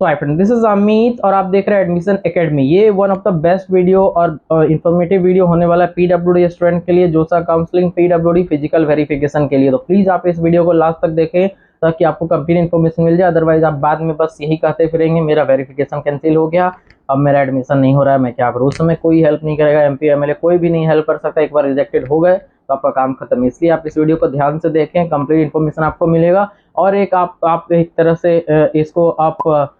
तो hi friend, this is Amit और आप देख रहे हैं एडमिशन एकेडमी। ये one of the best video और इन्फॉर्मेटिव वीडियो होने वाला है पीडब्ल्यूडी स्टूडेंट के लिए, जोसा काउंसलिंग पीडब्ल्यूडी फिजिकल वेरिफिकेशन के लिए। तो प्लीज आप इस वीडियो को लास्ट तक देखें ताकि आपको कंप्लीट इन्फॉर्मेशन मिल जाए। अदरवाइज आप बाद में बस यही कहते फिरेंगे मेरा वेरिफिकेशन कैंसिल हो गया, अब मेरा एडमिशन नहीं हो रहा है, मैं क्या करूँ। उस समय कोई हेल्प नहीं करेगा, एमपी एमएलए कोई भी नहीं हेल्प कर सकता। एक बार रिजेक्टेड हो गए तो आपका काम खत्म है। इसलिए आप इस वीडियो को ध्यान से देखें, कंप्लीट इन्फॉर्मेशन आपको मिलेगा। और एक आप एक तरह से इसको आप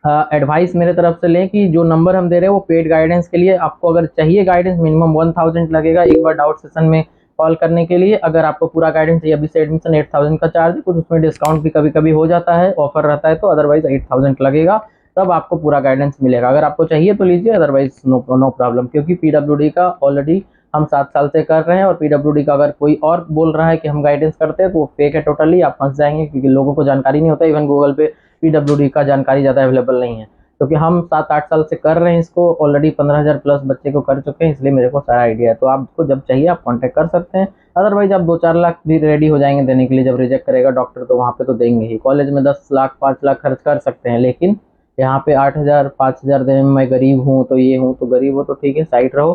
एडवाइस मेरे तरफ से लें कि जो नंबर हम दे रहे हैं वो पेड गाइडेंस के लिए। आपको अगर चाहिए गाइडेंस मिनिमम 1000 लगेगा एक बार डाउट सेशन में कॉल करने के लिए। अगर आपको पूरा गाइडेंस चाहिए, अभी से एडमिशन 8000 का चार्ज है, कुछ उसमें डिस्काउंट भी कभी कभी हो जाता है, ऑफर रहता है, तो अदरवाइज 8000 लगेगा, तब आपको पूरा गाइडेंस मिलेगा। अगर आपको चाहिए तो लीजिए, अदरवाइज नो प्रॉब्लम, क्योंकि पीडब्ल्यूडी का ऑलरेडी हम 7 साल से कर रहे हैं। और पीडब्ल्यूडी का अगर कोई और बोल रहा है कि हम गाइडेंस करते हैं तो वो फेक है टोटली, आप फंस जाएंगे, क्योंकि लोगों को जानकारी नहीं होता। इवन गूगल पे पीडब्ल्यूडी का जानकारी ज़्यादा अवेलेबल नहीं है, क्योंकि हम 7-8 साल से कर रहे हैं इसको, ऑलरेडी 15,000 प्लस बच्चे को कर चुके हैं, इसलिए मेरे को सारा आइडिया है। तो आपको जब चाहिए आप कांटेक्ट कर सकते हैं। अदरवाइज आप 2-4 लाख भी रेडी हो जाएंगे देने के लिए। जब रिजेक्ट करेगा डॉक्टर तो वहाँ पे तो देंगे ही। कॉलेज में 10 लाख 5 लाख खर्च कर सकते हैं, लेकिन यहाँ पे 8,000 5,000 देने में मैं गरीब हूँ तो ये हूँ, तो गरीब हो तो ठीक है, साइड रहो,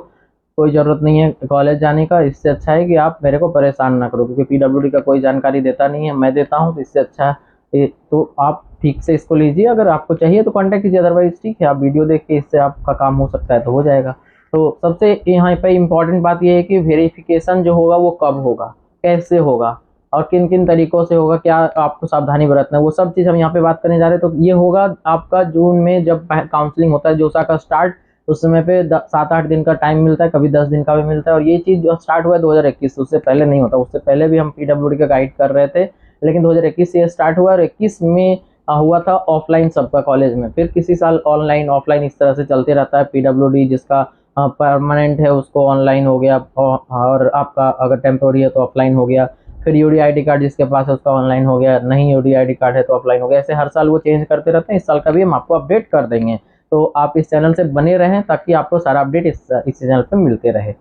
कोई ज़रूरत नहीं है कॉलेज जाने का। इससे अच्छा है कि आप मेरे को परेशान ना करो, क्योंकि पीडब्ल्यूडी का कोई जानकारी देता नहीं है, मैं देता हूँ। तो इससे अच्छा तो आप ठीक से इसको लीजिए। अगर आपको चाहिए तो कांटेक्ट कीजिए, अदरवाइज ठीक है, आप वीडियो देख के इससे आपका काम हो सकता है तो हो जाएगा। तो सबसे यहाँ पे इम्पॉर्टेंट बात यह है कि वेरिफिकेशन जो होगा वो कब होगा, कैसे होगा और किन किन तरीकों से होगा, क्या आपको सावधानी बरतना है, वो सब चीज़ हम यहाँ पे बात करने जा रहे हैं। तो ये होगा आपका जून में जब काउंसलिंग होता है जोसा का स्टार्ट, उस समय पे 7-8 दिन का टाइम मिलता है, कभी 10 दिन का भी मिलता है। और ये चीज़ जो स्टार्ट हुआ है 2021, उससे पहले नहीं होता। उससे पहले भी हम पीडब्ल्यूडी का गाइड कर रहे थे, लेकिन 2021 से स्टार्ट हुआ और 21 में हुआ था ऑफलाइन सबका कॉलेज में। फिर किसी साल ऑनलाइन ऑफलाइन इस तरह से चलते रहता है। पीडब्ल्यूडी जिसका परमानेंट है उसको ऑनलाइन हो गया, और आपका अगर टेम्पोरी है तो ऑफलाइन हो गया। फिर यूडी आई डी कार्ड जिसके पास है उसका ऑनलाइन हो गया, नहीं यूडी आई डी कार्ड है तो ऑफलाइन हो गया। ऐसे हर साल वो चेंज करते रहते हैं। इस साल का भी हम आपको अपडेट कर देंगे, तो आप इस चैनल से बने रहें ताकि आपको सारा अपडेट इस चैनल पर मिलते रहे।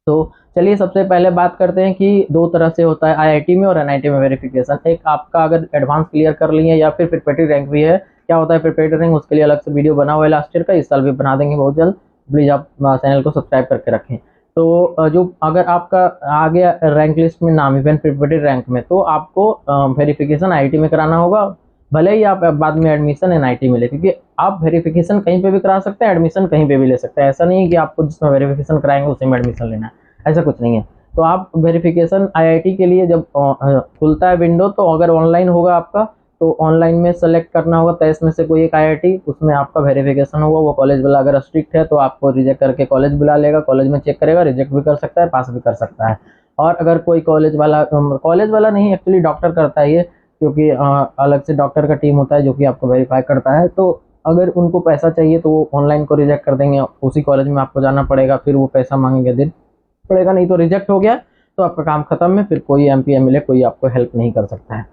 तो चलिए सबसे पहले बात करते हैं कि दो तरह से होता है आईआईटी में और एनआईटी में वेरिफिकेशन। एक आपका अगर एडवांस क्लियर कर लिए या फिर प्रिपरेटरी रैंक भी है, क्या होता है प्रिपरेटरी रैंक, उसके लिए अलग से वीडियो बना हुआ है लास्ट ईयर का, इस साल भी बना देंगे बहुत जल्द। प्लीज़ आप चैनल को सब्सक्राइब करके रखें। तो जो अगर आपका आ गया रैंक लिस्ट में नाम इवन प्रिपरेटरी रैंक में, तो आपको वेरिफिकेशन आईआईटी में कराना होगा, भले ही आप बाद में एडमिशन एनआईटी में ले। क्योंकि आप वेरिफिकेशन कहीं पे भी करा सकते हैं, एडमिशन कहीं पे भी ले सकते हैं। ऐसा नहीं है कि आपको जिसमें वेरिफिकेशन कराएंगे उसी में एडमिशन लेना है, ऐसा कुछ नहीं है। तो आप वेरिफिकेशन आईआईटी के लिए जब खुलता है विंडो, तो अगर ऑनलाइन होगा आपका तो ऑनलाइन में सेलेक्ट करना होगा 23 में से कोई एक आईआईटी, उसमें आपका वेरिफिकेशन होगा। वो कॉलेज वाला अगर स्ट्रिक्ट है तो आपको रिजेक्ट करके कॉलेज बुला लेगा, कॉलेज में चेक करेगा, रिजेक्ट भी कर सकता है, पास भी कर सकता है। और अगर कोई कॉलेज वाला नहीं, एक्चुअली डॉक्टर करता है ये, क्योंकि अलग से डॉक्टर का टीम होता है जो कि आपको वेरीफाई करता है। तो अगर उनको पैसा चाहिए तो वो ऑनलाइन को रिजेक्ट कर देंगे, उसी कॉलेज में आपको जाना पड़ेगा, फिर वो पैसा मांगेंगे, दिन पड़ेगा। नहीं तो रिजेक्ट हो गया तो आपका काम खत्म है, फिर कोई एमपी एमएलए कोई आपको हेल्प नहीं कर सकता है।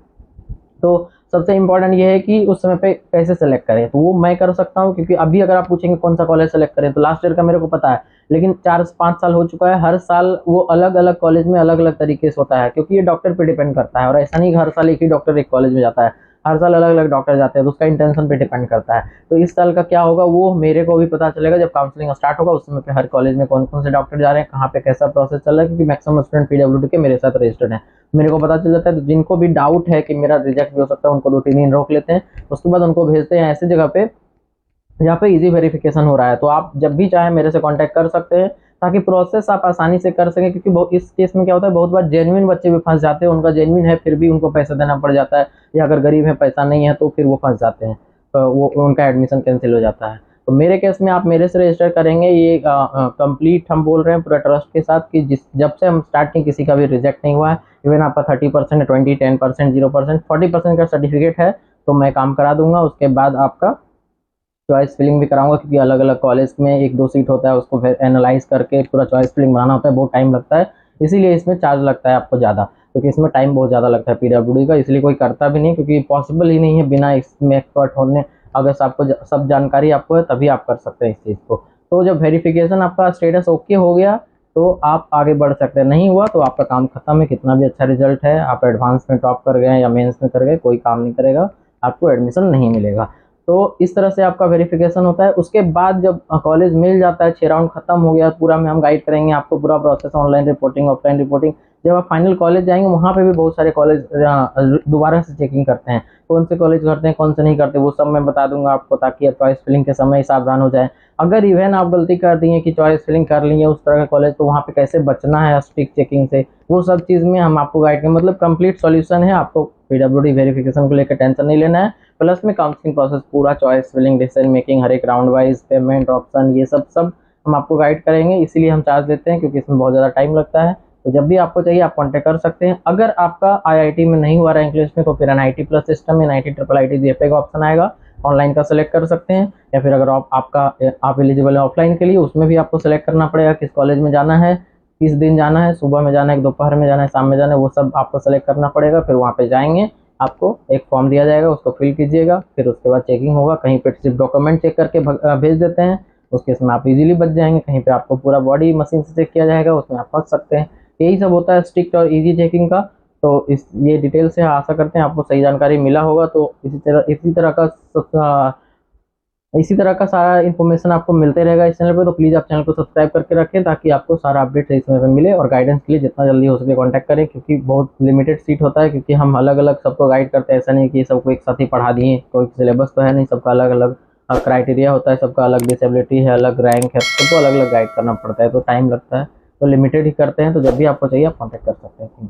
तो सबसे इम्पोर्टेंट ये है कि उस समय पे कैसे सेलेक्ट करें, तो वो मैं कर सकता हूँ। क्योंकि अभी अगर आप पूछेंगे कौन सा कॉलेज सेलेक्ट करें, तो लास्ट ईयर का मेरे को पता है, लेकिन 4-5 साल हो चुका है। हर साल वो अलग अलग कॉलेज में अलग अलग तरीके से होता है, क्योंकि ये डॉक्टर पे डिपेंड करता है। और ऐसा नहीं कि हर साल एक ही डॉक्टर एक कॉलेज में जाता है, हर साल अलग अलग डॉक्टर जाते हैं, तो उसका इंटेंशन पे डिपेंड करता है। तो इस साल का क्या होगा वो मेरे को भी पता चलेगा जब काउंसलिंग स्टार्ट होगा। उस समय पे हर कॉलेज में कौन कौन से डॉक्टर जा रहे हैं, कहाँ पे कैसा प्रोसेस चल रहा है, क्योंकि मैक्सिमम स्टूडेंट पीडब्ल्यूडी के मेरे साथ रजिस्टर्ड है, मेरे को पता चल जाता है। तो जिनको भी डाउट है कि मेरा रिजेक्ट भी हो सकता है, उनको 2-3 दिन रोक लेते हैं, उसके बाद उनको भेजते हैं ऐसी जगह पे जहाँ पे इजी वेरिफिकेशन हो रहा है। तो आप जब भी चाहें मेरे से कांटेक्ट कर सकते हैं, ताकि प्रोसेस आप आसानी से कर सकें। क्योंकि इस केस में क्या होता है, बहुत बार जेन्युइन बच्चे भी फंस जाते हैं, उनका जेन्युइन है फिर भी उनको पैसा देना पड़ जाता है, या अगर गरीब है पैसा नहीं है तो फिर वो फंस जाते हैं, तो वो उनका एडमिशन कैंसिल हो जाता है। तो मेरे केस में आप मेरे से रजिस्टर करेंगे, ये कंप्लीट हम बोल रहे हैं पूरा ट्रस्ट के साथ कि जब से हम स्टार्ट किए किसी का भी रिजेक्ट नहीं हुआ है। इवन आपका 30%, 20, 10%, 0%, 40% का सर्टिफिकेट है तो मैं काम करा दूंगा। उसके बाद आपका चॉइस फिलिंग भी कराऊंगा, क्योंकि अलग अलग कॉलेज में 1-2 सीट होता है, उसको फिर एनालाइज करके पूरा चॉइस फिलिंग बनाना होता है, बहुत टाइम लगता है। इसीलिए इसमें चार्ज लगता है आपको ज़्यादा, क्योंकि इसमें टाइम बहुत ज़्यादा लगता है पीडब्ल्यूडी का। इसलिए कोई करता भी नहीं, क्योंकि पॉसिबल ही नहीं है बिना इसमें एक्सपर्ट होने। अगर आपको सब जानकारी आपको है तभी आप कर सकते हैं इस चीज़ को। तो जब वेरिफिकेशन आपका स्टेटस ओके हो गया तो आप आगे बढ़ सकते हैं, नहीं हुआ तो आपका काम खत्म है। कितना भी अच्छा रिजल्ट है, आप एडवांस में टॉप कर गए या मेंस में कर गए, कोई काम नहीं करेगा। आपको एडमिशन नहीं मिलेगा। तो इस तरह से आपका वेरिफिकेशन होता है। उसके बाद जब कॉलेज मिल जाता है, 6 राउंड खत्म हो गया पूरा में, हम गाइड करेंगे आपको पूरा process, online reporting, offline reporting. जब आप फाइनल कॉलेज जाएंगे वहाँ पे भी बहुत सारे कॉलेज दोबारा से चेकिंग करते हैं, कौन से कॉलेज करते हैं कौन से नहीं करते, वो सब मैं बता दूंगा आपको, ताकि आप चॉइस फिलिंग के समय सावधान हो जाए। अगर इवन आप गलती कर दी है कि चॉइस फिलिंग कर ली है उस तरह का कॉलेज, तो वहाँ पे कैसे बचना है स्ट्रिक्ट चेकिंग से, वो सब चीज़ में हम आपको गाइड करें। मतलब कंप्लीट सॉल्यूशन है, आपको पीडब्ल्यूडी वेरिफिकेशन को लेकर टेंशन नहीं लेना है। प्लस में काउंसलिंग प्रोसेस पूरा, चॉइस फिलिंग, डिसीजन मेकिंग, हर एक राउंड वाइज, पेमेंट ऑप्शन, ये सब सब हम आपको गाइड करेंगे। इसीलिए हम चार्ज देते हैं, क्योंकि इसमें बहुत ज़्यादा टाइम लगता है। तो जब भी आपको चाहिए आप कॉन्टैक्ट कर सकते हैं। अगर आपका आईआईटी में नहीं हुआ रैंक लिस्ट में, तो फिर एनआईटी प्लस सिस्टम में एनआईटी ट्रिपल आईटी जेपे का ऑप्शन आएगा, ऑनलाइन का सेलेक्ट कर सकते हैं। या फिर अगर आप एलिजिबल है ऑफलाइन के लिए, उसमें भी आपको सेलेक्ट करना पड़ेगा किस कॉलेज में जाना है, किस दिन जाना है, सुबह में जाना है, दोपहर में जाना है, शाम में जाना है, वो सब आपको सेलेक्ट करना पड़ेगा। फिर वहाँ पे जाएंगे, आपको एक फॉर्म दिया जाएगा, उसको फिल कीजिएगा, फिर उसके बाद चेकिंग होगा। कहीं पे सिर्फ डॉक्यूमेंट चेक करके भेज देते हैं, उस केस में आप इजीली बच जाएंगे। कहीं पे आपको पूरा बॉडी मशीन से चेक किया जाएगा, उसमें आप फंस सकते हैं। यही सब होता है स्ट्रिक्ट और इजी चेकिंग का। तो ये डिटेल से आशा करते हैं आपको सही जानकारी मिला होगा। तो इसी तरह का सारा इन्फॉर्मेशन आपको मिलते रहेगा इस चैनल पे। तो प्लीज़ आप चैनल को सब्सक्राइब करके रखें, ताकि आपको सारा अपडेट सही समय पे मिले। और गाइडेंस के लिए जितना जल्दी हो सके कांटेक्ट करें, क्योंकि बहुत लिमिटेड सीट होता है, क्योंकि हम अलग अलग सबको गाइड करते हैं। ऐसा नहीं कि सबको एक साथ ही पढ़ा दिए, कोई सिलेबस तो है नहीं, सबका अलग अलग क्राइटेरिया होता है, सबका अलग डिसेबिलिटी है, अलग रैंक है, सबको अलग अलग गाइड करना पड़ता है, तो टाइम लगता है। तो लिमिटेड ही करते हैं। तो जब भी आपको चाहिए आप कॉन्टैक्ट कर सकते हैं।